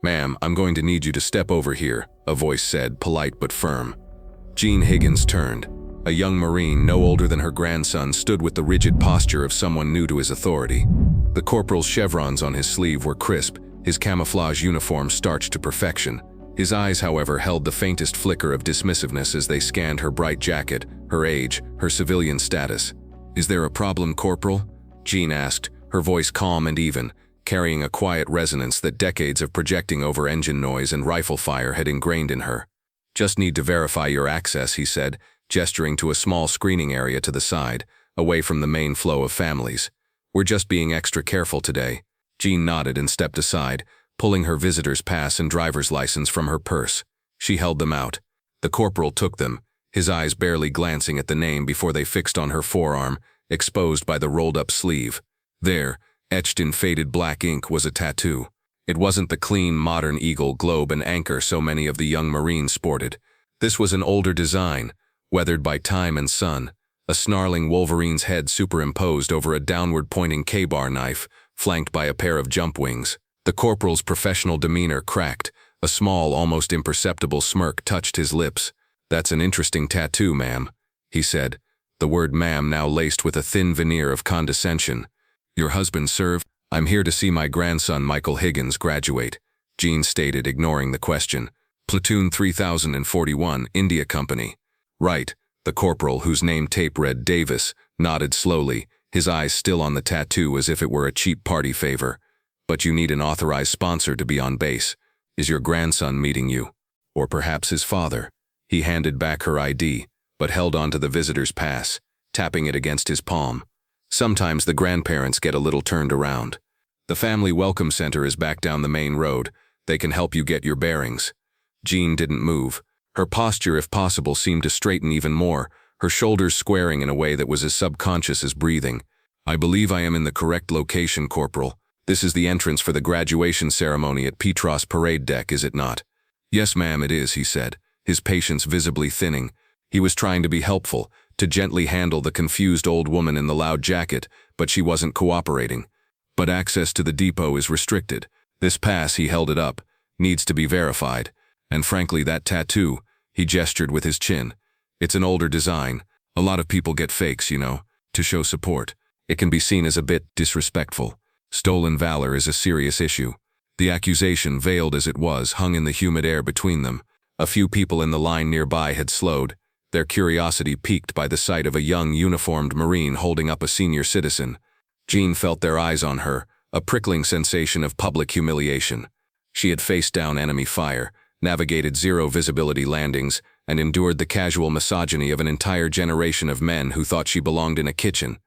"Ma'am, I'm going to need you to step over here," a voice said, polite but firm. Jean Higgins turned. A young Marine, no older than her grandson, stood with the rigid posture of someone new to his authority. The corporal's chevrons on his sleeve were crisp, his camouflage uniform starched to perfection. His eyes, however, held the faintest flicker of dismissiveness as they scanned her bright jacket, her age, her civilian status. "Is there a problem, Corporal?" Jean asked, her voice calm and even, carrying a quiet resonance that decades of projecting over engine noise and rifle fire had ingrained in her. "Just need to verify your access," he said, gesturing to a small screening area to the side, away from the main flow of families. "We're just being extra careful today." Jean nodded and stepped aside, pulling her visitor's pass and driver's license from her purse. She held them out. The corporal took them, his eyes barely glancing at the name before they fixed on her forearm, exposed by the rolled-up sleeve. There, etched in faded black ink, was a tattoo. It wasn't the clean, modern eagle, globe, and anchor so many of the young Marines sported. This was an older design, weathered by time and sun, a snarling Wolverine's head superimposed over a downward-pointing K-bar knife, flanked by a pair of jump wings. The corporal's professional demeanor cracked. A small, almost imperceptible smirk touched his lips. "That's an interesting tattoo, ma'am," he said, the word ma'am now laced with a thin veneer of condescension. "Your husband served?" "I'm here to see my grandson Michael Higgins graduate," Jean stated, ignoring the question. "Platoon 3041, India Company." "Right," the corporal, whose name tape read Davis, nodded slowly, his eyes still on the tattoo as if it were a cheap party favor. "But you need an authorized sponsor to be on base. Is your grandson meeting you? Or perhaps his father?" He handed back her ID, but held on to the visitor's pass, tapping it against his palm. "Sometimes the grandparents get a little turned around. The Family Welcome Center is back down the main road. They can help you get your bearings." Jean didn't move. Her posture, if possible, seemed to straighten even more, her shoulders squaring in a way that was as subconscious as breathing. "I believe I am in the correct location, Corporal. This is the entrance for the graduation ceremony at Petros Parade Deck, is it not?" "Yes, ma'am, it is," he said, his patience visibly thinning. He was trying to be helpful, to gently handle the confused old woman in the loud jacket, but she wasn't cooperating. "But access to the depot is restricted. This pass," he held it up, "needs to be verified. And frankly, that tattoo," he gestured with his chin, "it's an older design. A lot of people get fakes, you know, to show support. It can be seen as a bit disrespectful. Stolen valor is a serious issue." The accusation, veiled as it was, hung in the humid air between them. A few people in the line nearby had slowed, their curiosity piqued by the sight of a young uniformed Marine holding up a senior citizen. Jean felt their eyes on her, a prickling sensation of public humiliation. She had faced down enemy fire, navigated zero-visibility landings, and endured the casual misogyny of an entire generation of men who thought she belonged in a kitchen.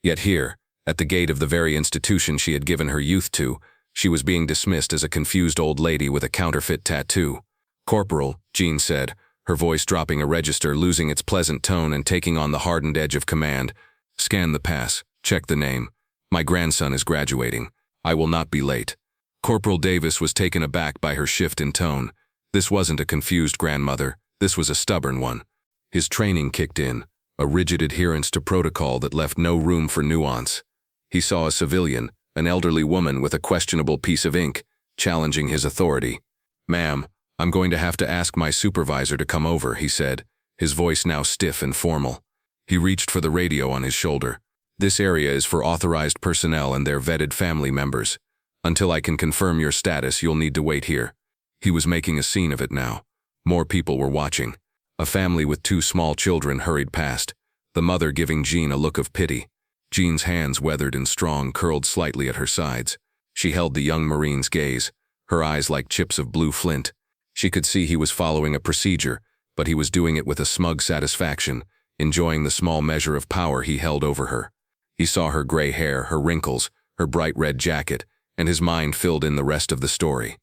Yet here, at the gate of the very institution she had given her youth to, she was being dismissed as a confused old lady with a counterfeit tattoo. "Corporal," Jean said, her voice dropping a register, losing its pleasant tone and taking on the hardened edge of command. "Scan the pass, check the name. My grandson is graduating. I will not be late." Corporal Davis was taken aback by her shift in tone. This wasn't a confused grandmother, this was a stubborn one. His training kicked in, a rigid adherence to protocol that left no room for nuance. He saw a civilian, an elderly woman with a questionable piece of ink, challenging his authority. "Ma'am, I'm going to have to ask my supervisor to come over," he said, his voice now stiff and formal. He reached for the radio on his shoulder. "This area is for authorized personnel and their vetted family members. Until I can confirm your status, you'll need to wait here." He was making a scene of it now. More people were watching. A family with 2 small children hurried past, the mother giving Jean a look of pity. Jean's hands, weathered and strong, curled slightly at her sides. She held the young Marine's gaze, her eyes like chips of blue flint. She could see he was following a procedure, but he was doing it with a smug satisfaction, enjoying the small measure of power he held over her. He saw her gray hair, her wrinkles, her bright red jacket, and his mind filled in the rest of the story.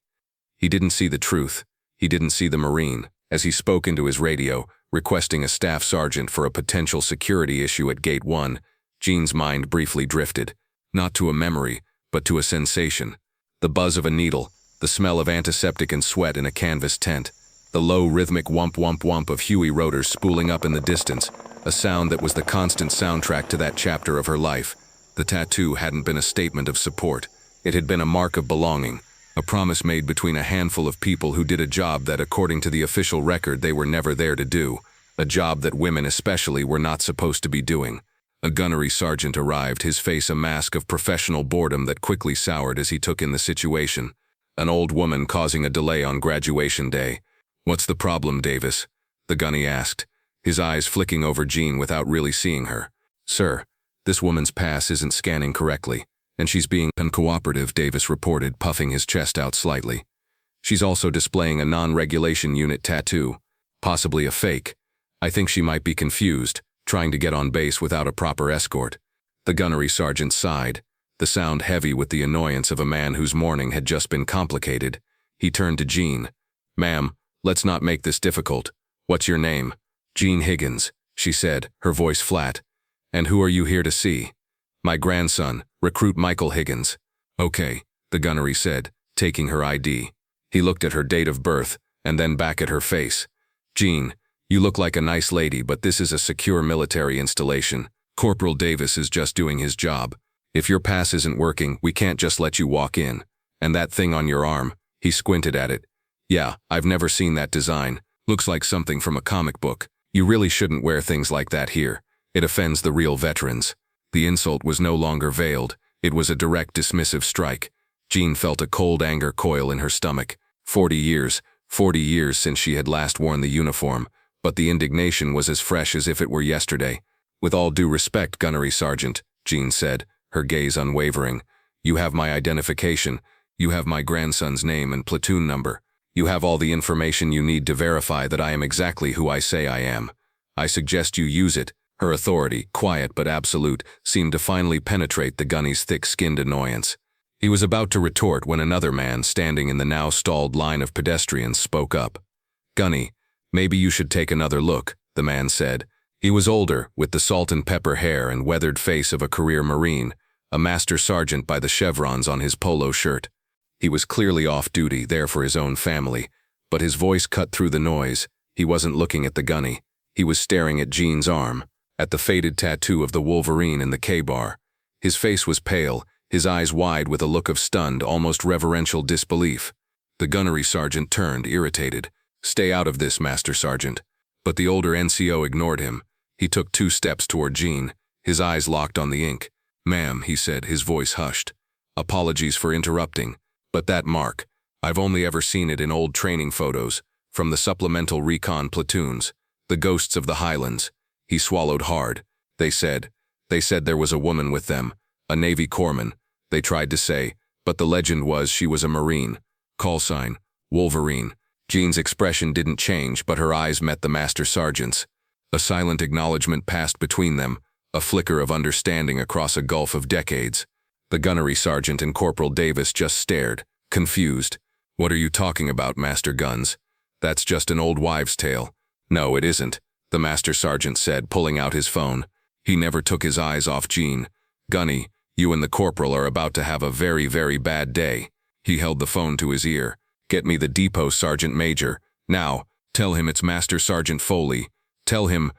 He didn't see the truth. He didn't see the Marine. As he spoke into his radio, requesting a staff sergeant for a potential security issue at Gate 1, Jean's mind briefly drifted, not to a memory, but to a sensation. The buzz of a needle, the smell of antiseptic and sweat in a canvas tent, the low rhythmic whump-whump-whump of Huey rotors spooling up in the distance, a sound that was the constant soundtrack to that chapter of her life. The tattoo hadn't been a statement of support. It had been a mark of belonging, A promise made between a handful of people who did a job that, according to the official record, they were never there to do. A job that women especially were not supposed to be doing. A gunnery sergeant arrived, his face a mask of professional boredom that quickly soured as he took in the situation. An old woman causing a delay on graduation day. "What's the problem, Davis?" the gunny asked, his eyes flicking over Jean without really seeing her. "Sir, this woman's pass isn't scanning correctly, and she's being uncooperative," Davis reported, puffing his chest out slightly. "She's also displaying a non-regulation unit tattoo, possibly a fake. I think she might be confused, trying to get on base without a proper escort." The gunnery sergeant sighed, the sound heavy with the annoyance of a man whose morning had just been complicated. He turned to Jean. "Ma'am, let's not make this difficult. What's your name?" "Jean Higgins," she said, her voice flat. "And who are you here to see?" "My grandson, Recruit Michael Higgins." "Okay," the gunnery said, taking her ID. He looked at her date of birth, and then back at her face. "Jean, you look like a nice lady, but this is a secure military installation. Corporal Davis is just doing his job. If your pass isn't working, we can't just let you walk in. And that thing on your arm," he squinted at it. "Yeah, I've never seen that design. Looks like something from a comic book. You really shouldn't wear things like that here. It offends the real veterans." The insult was no longer veiled. It was a direct dismissive strike. Jean felt a cold anger coil in her stomach. 40 years since she had last worn the uniform, but the indignation was as fresh as if it were yesterday. "With all due respect, gunnery sergeant," Jean said, her gaze unwavering. "You have my identification. You have my grandson's name and platoon number. You have all the information you need to verify that I am exactly who I say I am. I suggest you use it." Her authority, quiet but absolute, seemed to finally penetrate the gunny's thick-skinned annoyance. He was about to retort when another man, standing in the now stalled line of pedestrians, spoke up. "Gunny, maybe you should take another look," the man said. He was older, with the salt and pepper hair and weathered face of a career Marine, a master sergeant by the chevrons on his polo shirt. He was clearly off duty, there for his own family, but his voice cut through the noise. He wasn't looking at the gunny. He was staring at Jean's arm, at the faded tattoo of the Wolverine in the K-bar. His face was pale, his eyes wide with a look of stunned, almost reverential disbelief. The gunnery sergeant turned, irritated. "Stay out of this, Master Sergeant." But the older NCO ignored him. He took 2 steps toward Jean, his eyes locked on the ink. "Ma'am," he said, his voice hushed. "Apologies for interrupting, but that mark, I've only ever seen it in old training photos, from the supplemental recon platoons, the ghosts of the Highlands." He swallowed hard. They said there was a woman with them, a Navy corpsman, they tried to say, but the legend was she was a Marine. Callsign, Wolverine. Jean's expression didn't change, but her eyes met the Master Sergeant's. A silent acknowledgement passed between them, a flicker of understanding across a gulf of decades. The gunnery sergeant and Corporal Davis just stared, confused. "What are you talking about, Master Guns? That's just an old wives' tale." "No, it isn't," the Master Sergeant said, pulling out his phone. He never took his eyes off Jean. "Gunny, you and the corporal are about to have a very, very bad day." He held the phone to his ear. "Get me the depot sergeant major. Now, tell him it's Master Sergeant Foley. Tell him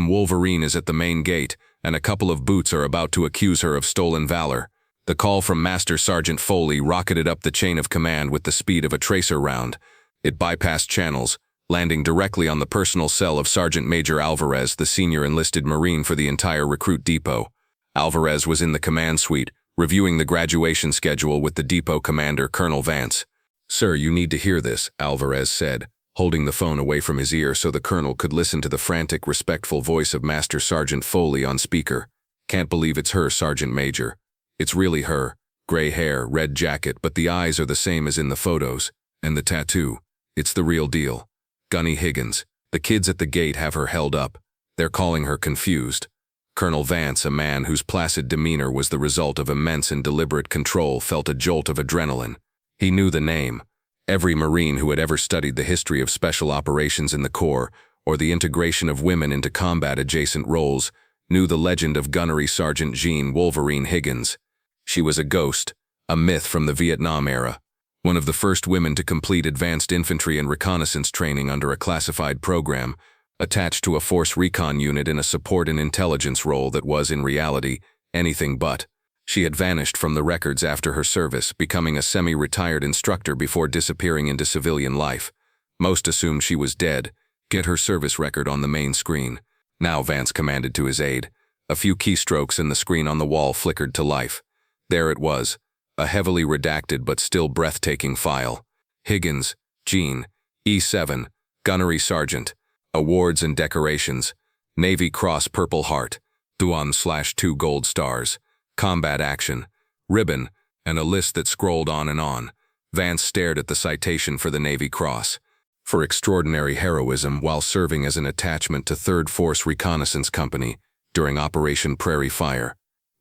Wolverine is at the main gate, and a couple of boots are about to accuse her of stolen valor." The call from Master Sergeant Foley rocketed up the chain of command with the speed of a tracer round. It bypassed channels, landing directly on the personal cell of Sergeant Major Alvarez, the senior enlisted Marine for the entire recruit depot. Alvarez was in the command suite, reviewing the graduation schedule with the depot commander, Colonel Vance. "Sir, you need to hear this," Alvarez said, holding the phone away from his ear so the colonel could listen to the frantic, respectful voice of Master Sergeant Foley on speaker. "Can't believe it's her, Sergeant Major. It's really her. Gray hair, red jacket, but the eyes are the same as in the photos. And the tattoo. It's the real deal. Gunny Higgins. The kids at the gate have her held up. They're calling her confused." Colonel Vance, a man whose placid demeanor was the result of immense and deliberate control, felt a jolt of adrenaline. He knew the name. Every Marine who had ever studied the history of special operations in the Corps, or the integration of women into combat-adjacent roles, knew the legend of Gunnery Sergeant Jean Wolverine Higgins. She was a ghost, a myth from the Vietnam era. One of the first women to complete advanced infantry and reconnaissance training under a classified program, attached to a force recon unit in a support and intelligence role that was, in reality, anything but. She had vanished from the records after her service, becoming a semi-retired instructor before disappearing into civilian life. Most assumed she was dead. Get her service record on the main screen. Now, Vance commanded to his aide. A few keystrokes and the screen on the wall flickered to life. There it was, a heavily redacted but still breathtaking file. Higgins, Jean, E7, Gunnery Sergeant, awards and decorations, Navy Cross Purple Heart, Duan/2 Gold Stars, combat action, ribbon, and a list that scrolled on and on. Vance stared at the citation for the Navy Cross. For extraordinary heroism while serving as an attachment to 3rd Force Reconnaissance Company during Operation Prairie Fire.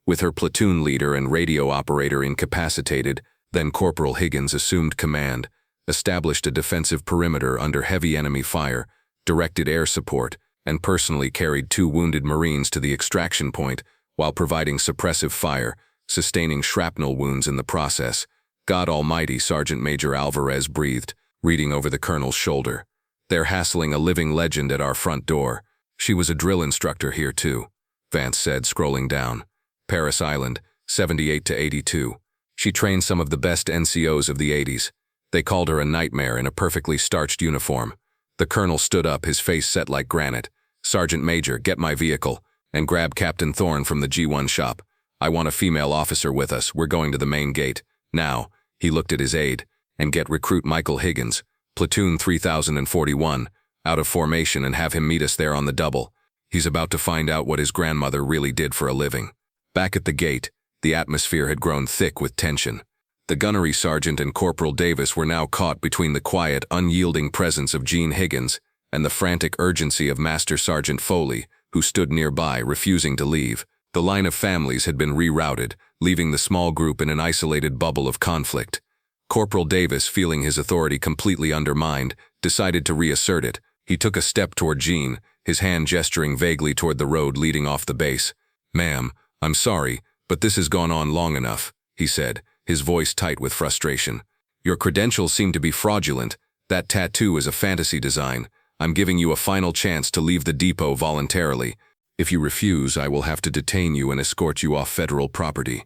With her platoon leader and radio operator incapacitated, then Corporal Higgins assumed command, established a defensive perimeter under heavy enemy fire, directed air support, and personally carried 2 wounded Marines to the extraction point while providing suppressive fire, sustaining shrapnel wounds in the process. God Almighty, Sergeant Major Alvarez breathed, reading over the colonel's shoulder. They're hassling a living legend at our front door. She was a drill instructor here too, Vance said, scrolling down. Parris Island, 78 to 82. She trained some of the best NCOs of the 80s. They called her a nightmare in a perfectly starched uniform. The colonel stood up, his face set like granite. Sergeant Major, get my vehicle, and grab Captain Thorne from the G1 shop. I want a female officer with us. We're going to the main gate. Now, he looked at his aide, and get recruit Michael Higgins, platoon 3041, out of formation and have him meet us there on the double. He's about to find out what his grandmother really did for a living. Back at the gate, the atmosphere had grown thick with tension. The gunnery sergeant and Corporal Davis were now caught between the quiet, unyielding presence of Jean Higgins and the frantic urgency of Master Sergeant Foley, who stood nearby, refusing to leave. The line of families had been rerouted, leaving the small group in an isolated bubble of conflict. Corporal Davis, feeling his authority completely undermined, decided to reassert it. He took a step toward Jean, his hand gesturing vaguely toward the road leading off the base. "Ma'am, I'm sorry, but this has gone on long enough," he said, his voice tight with frustration. "Your credentials seem to be fraudulent. That tattoo is a fantasy design. I'm giving you a final chance to leave the depot voluntarily. If you refuse, I will have to detain you and escort you off federal property."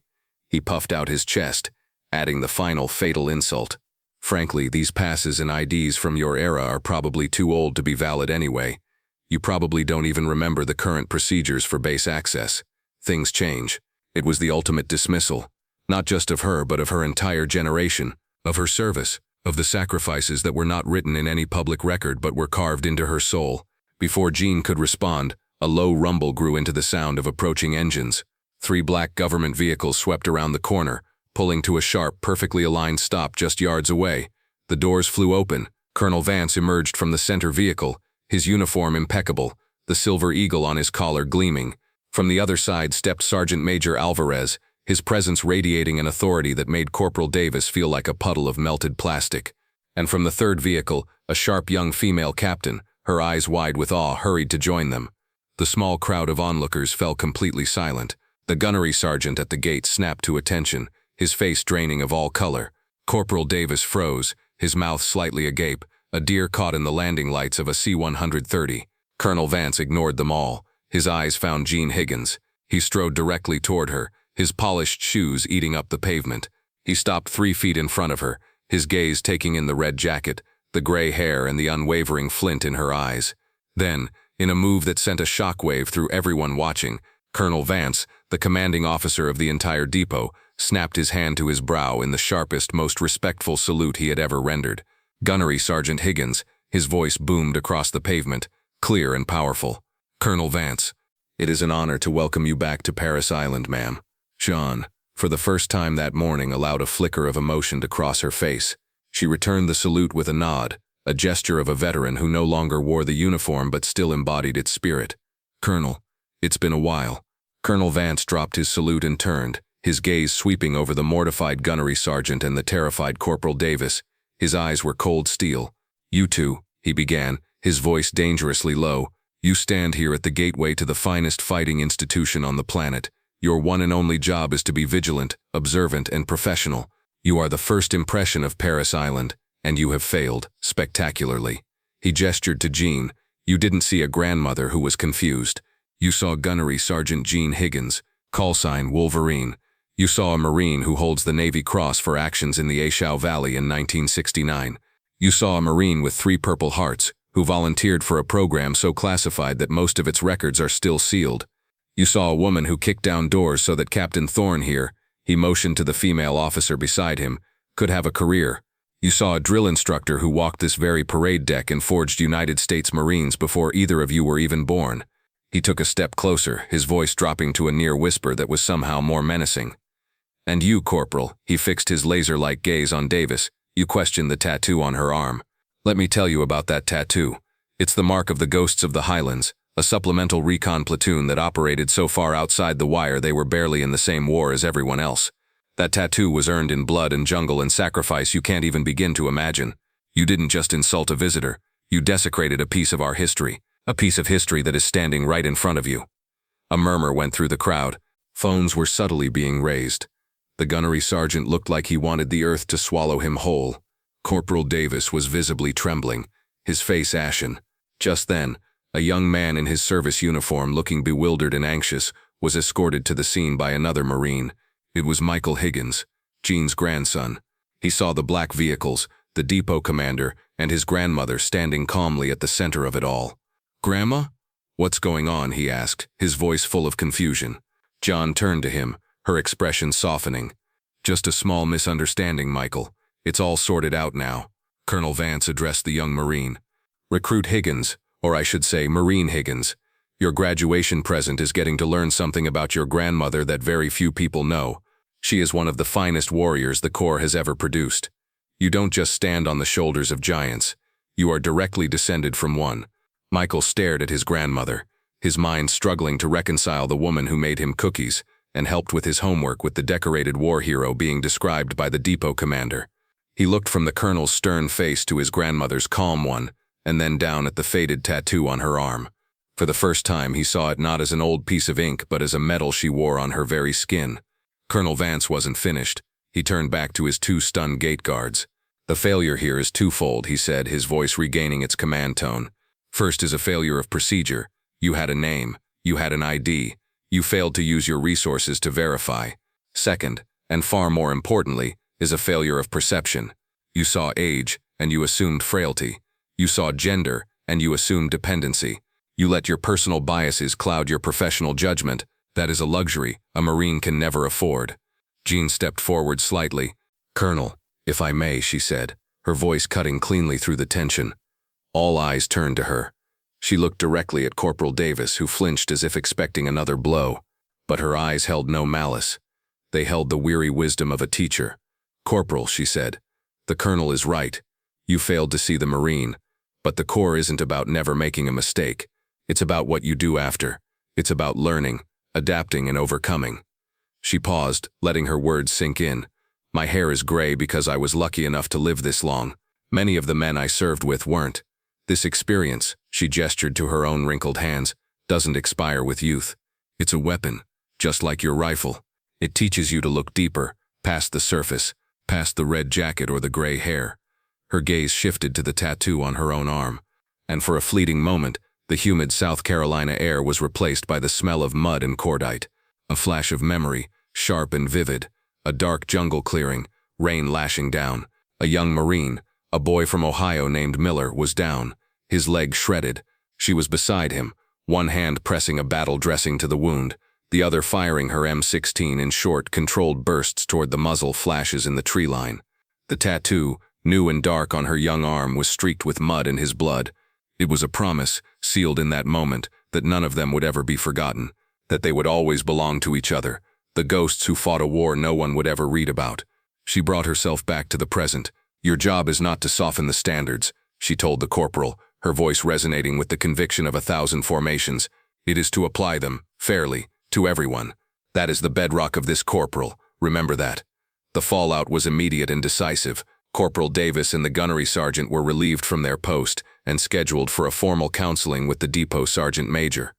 He puffed out his chest, adding the final fatal insult. "Frankly, these passes and IDs from your era are probably too old to be valid anyway. You probably don't even remember the current procedures for base access. Things change." It was the ultimate dismissal, not just of her but of her entire generation, of her service, of the sacrifices that were not written in any public record but were carved into her soul. Before Jean could respond, a low rumble grew into the sound of approaching engines. 3 black government vehicles swept around the corner, pulling to a sharp, perfectly aligned stop just yards away. The doors flew open. Colonel Vance emerged from the center vehicle, his uniform impeccable, the silver eagle on his collar gleaming. From the other side stepped Sergeant Major Alvarez, his presence radiating an authority that made Corporal Davis feel like a puddle of melted plastic. And from the third vehicle, a sharp young female captain, her eyes wide with awe, hurried to join them. The small crowd of onlookers fell completely silent. The gunnery sergeant at the gate snapped to attention, his face draining of all color. Corporal Davis froze, his mouth slightly agape, a deer caught in the landing lights of a C-130. Colonel Vance ignored them all. His eyes found Jean Higgins. He strode directly toward her, his polished shoes eating up the pavement. He stopped 3 feet in front of her, his gaze taking in the red jacket, the gray hair and the unwavering flint in her eyes. Then, in a move that sent a shockwave through everyone watching, Colonel Vance, the commanding officer of the entire depot, snapped his hand to his brow in the sharpest, most respectful salute he had ever rendered. "Gunnery Sergeant Higgins," his voice boomed across the pavement, clear and powerful. "Colonel Vance, it is an honor to welcome you back to Parris Island, ma'am." Jean, for the first time that morning, allowed a flicker of emotion to cross her face. She returned the salute with a nod, a gesture of a veteran who no longer wore the uniform but still embodied its spirit. "Colonel, it's been a while." Colonel Vance dropped his salute and turned, his gaze sweeping over the mortified gunnery sergeant and the terrified Corporal Davis. His eyes were cold steel. "You two," he began, his voice dangerously low, "you stand here at the gateway to the finest fighting institution on the planet. Your one and only job is to be vigilant, observant, and professional. You are the first impression of Parris Island, and you have failed, spectacularly." He gestured to Jean. "You didn't see a grandmother who was confused. You saw Gunnery Sergeant Jean Higgins, callsign Wolverine. You saw a Marine who holds the Navy Cross for actions in the Ashau Valley in 1969. You saw a Marine with 3 Purple Hearts, who volunteered for a program so classified that most of its records are still sealed. You saw a woman who kicked down doors so that Captain Thorne here, he motioned to the female officer beside him, could have a career. You saw a drill instructor who walked this very parade deck and forged United States Marines before either of you were even born. He took a step closer, his voice dropping to a near whisper that was somehow more menacing. And you, Corporal, he fixed his laser-like gaze on Davis. You questioned the tattoo on her arm. Let me tell you about that tattoo. It's the mark of the Ghosts of the Highlands, a supplemental recon platoon that operated so far outside the wire they were barely in the same war as everyone else. That tattoo was earned in blood and jungle and sacrifice you can't even begin to imagine. You didn't just insult a visitor, you desecrated a piece of our history, a piece of history that is standing right in front of you. A murmur went through the crowd. Phones were subtly being raised. The gunnery sergeant looked like he wanted the earth to swallow him whole. Corporal Davis was visibly trembling, his face ashen. Just then, a young man in his service uniform, looking bewildered and anxious, was escorted to the scene by another Marine. It was Michael Higgins, Gene's grandson. He saw the black vehicles, the depot commander, and his grandmother standing calmly at the center of it all. "Grandma? What's going on?" he asked, his voice full of confusion. John turned to him, her expression softening. "Just a small misunderstanding, Michael. It's all sorted out now." Colonel Vance addressed the young Marine. "Recruit Higgins, or I should say Marine Higgins. Your graduation present is getting to learn something about your grandmother that very few people know. She is one of the finest warriors the Corps has ever produced. You don't just stand on the shoulders of giants. You are directly descended from one." Michael stared at his grandmother, his mind struggling to reconcile the woman who made him cookies and helped with his homework with the decorated war hero being described by the depot commander. He looked from the colonel's stern face to his grandmother's calm one, and then down at the faded tattoo on her arm. For the first time he saw it not as an old piece of ink but as a medal she wore on her very skin. Colonel Vance wasn't finished. He turned back to his 2 stunned gate guards. "The failure here is twofold," he said, his voice regaining its command tone. "First is a failure of procedure. You had a name. You had an ID. You failed to use your resources to verify. Second, and far more importantly, is a failure of perception. You saw age, and you assumed frailty. You saw gender, and you assumed dependency. You let your personal biases cloud your professional judgment. That is a luxury a Marine can never afford." Jean stepped forward slightly. "Colonel, if I may," she said, her voice cutting cleanly through the tension. All eyes turned to her. She looked directly at Corporal Davis, who flinched as if expecting another blow. But her eyes held no malice. They held the weary wisdom of a teacher. "Corporal," she said, "the Colonel is right. You failed to see the Marine. But the Corps isn't about never making a mistake. It's about what you do after. It's about learning, adapting, and overcoming." She paused, letting her words sink in. "My hair is gray because I was lucky enough to live this long. Many of the men I served with weren't. This experience," she gestured to her own wrinkled hands, "doesn't expire with youth. It's a weapon, just like your rifle. It teaches you to look deeper, past the surface, past the red jacket or the gray hair." Her gaze shifted to the tattoo on her own arm, and for a fleeting moment, the humid South Carolina air was replaced by the smell of mud and cordite. A flash of memory, sharp and vivid, a dark jungle clearing, rain lashing down. A young Marine, a boy from Ohio named Miller, was down, his leg shredded. She was beside him, one hand pressing a battle dressing to the wound, the other firing her M16 in short, controlled bursts toward the muzzle flashes in the tree line. The tattoo, new and dark on her young arm, was streaked with mud and his blood. It was a promise, sealed in that moment, that none of them would ever be forgotten, that they would always belong to each other, the ghosts who fought a war no one would ever read about. She brought herself back to the present. "Your job is not to soften the standards," she told the corporal, her voice resonating with the conviction of 1,000 formations. "It is to apply them, fairly, to everyone. That is the bedrock of this, corporal. Remember that." The fallout was immediate and decisive. Corporal Davis and the gunnery sergeant were relieved from their post and scheduled for a formal counseling with the depot sergeant major.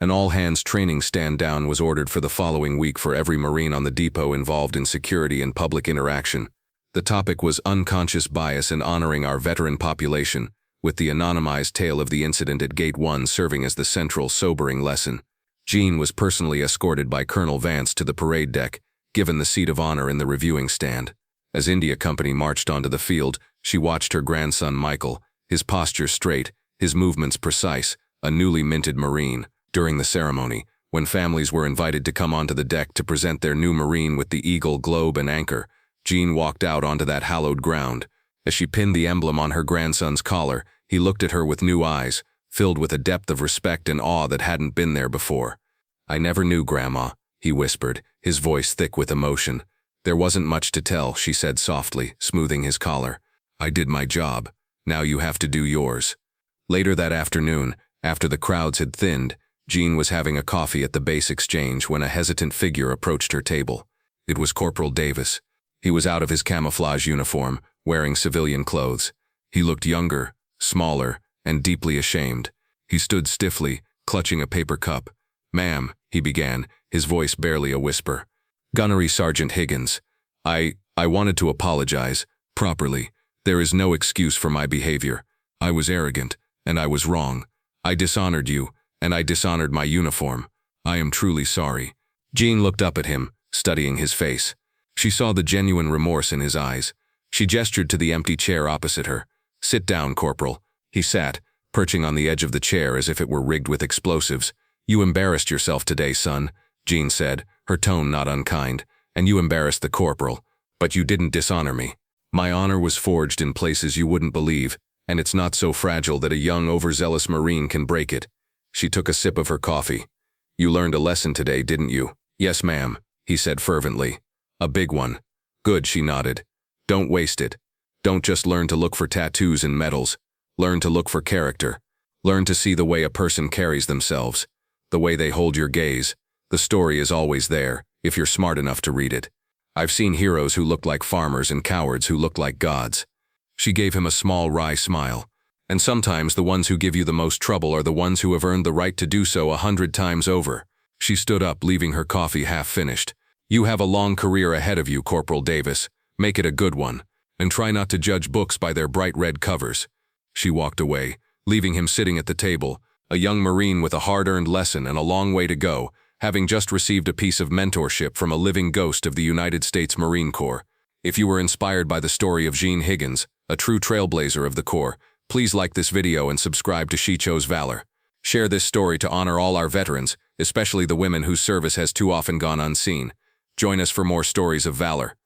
An all-hands training stand-down was ordered for the following week for every Marine on the depot involved in security and public interaction. The topic was unconscious bias and honoring our veteran population, with the anonymized tale of the incident at Gate 1 serving as the central sobering lesson. Jean was personally escorted by Colonel Vance to the parade deck, given the seat of honor in the reviewing stand. As India Company marched onto the field, she watched her grandson Michael, his posture straight, his movements precise, a newly minted Marine. During the ceremony, when families were invited to come onto the deck to present their new Marine with the eagle, globe, and anchor, Jean walked out onto that hallowed ground. As she pinned the emblem on her grandson's collar, he looked at her with new eyes, filled with a depth of respect and awe that hadn't been there before. "I never knew, Grandma," he whispered, his voice thick with emotion. "There wasn't much to tell," she said softly, smoothing his collar. "I did my job. Now you have to do yours." Later that afternoon, after the crowds had thinned, Jean was having a coffee at the base exchange when a hesitant figure approached her table. It was Corporal Davis. He was out of his camouflage uniform, wearing civilian clothes. He looked younger, smaller, and deeply ashamed. He stood stiffly, clutching a paper cup. "Ma'am," he began, his voice barely a whisper. "Gunnery Sergeant Higgins. I wanted to apologize, properly. There is no excuse for my behavior. I was arrogant, and I was wrong. I dishonored you, and I dishonored my uniform. I am truly sorry." Jean looked up at him, studying his face. She saw the genuine remorse in his eyes. She gestured to the empty chair opposite her. "Sit down, Corporal." He sat, perching on the edge of the chair as if it were rigged with explosives. "You embarrassed yourself today, son," Jean said, her tone not unkind. "And you embarrassed the corporal. But you didn't dishonor me. My honor was forged in places you wouldn't believe, and it's not so fragile that a young, overzealous Marine can break it." She took a sip of her coffee. "You learned a lesson today, didn't you?" "Yes, ma'am," he said fervently. "A big one." "Good," she nodded. "Don't waste it. Don't just learn to look for tattoos and medals. Learn to look for character. Learn to see the way a person carries themselves, the way they hold your gaze. The story is always there, if you're smart enough to read it. I've seen heroes who looked like farmers and cowards who looked like gods." She gave him a small, wry smile. "And sometimes the ones who give you the most trouble are the ones who have earned the right to do so 100 times over." She stood up, leaving her coffee half-finished. "You have a long career ahead of you, Corporal Davis. Make it a good one. And try not to judge books by their bright red covers." She walked away, leaving him sitting at the table, a young Marine with a hard-earned lesson and a long way to go, having just received a piece of mentorship from a living ghost of the United States Marine Corps. If you were inspired by the story of Jean Higgins, a true trailblazer of the Corps, please like this video and subscribe to She Chose Valor. Share this story to honor all our veterans, especially the women whose service has too often gone unseen. Join us for more stories of valor.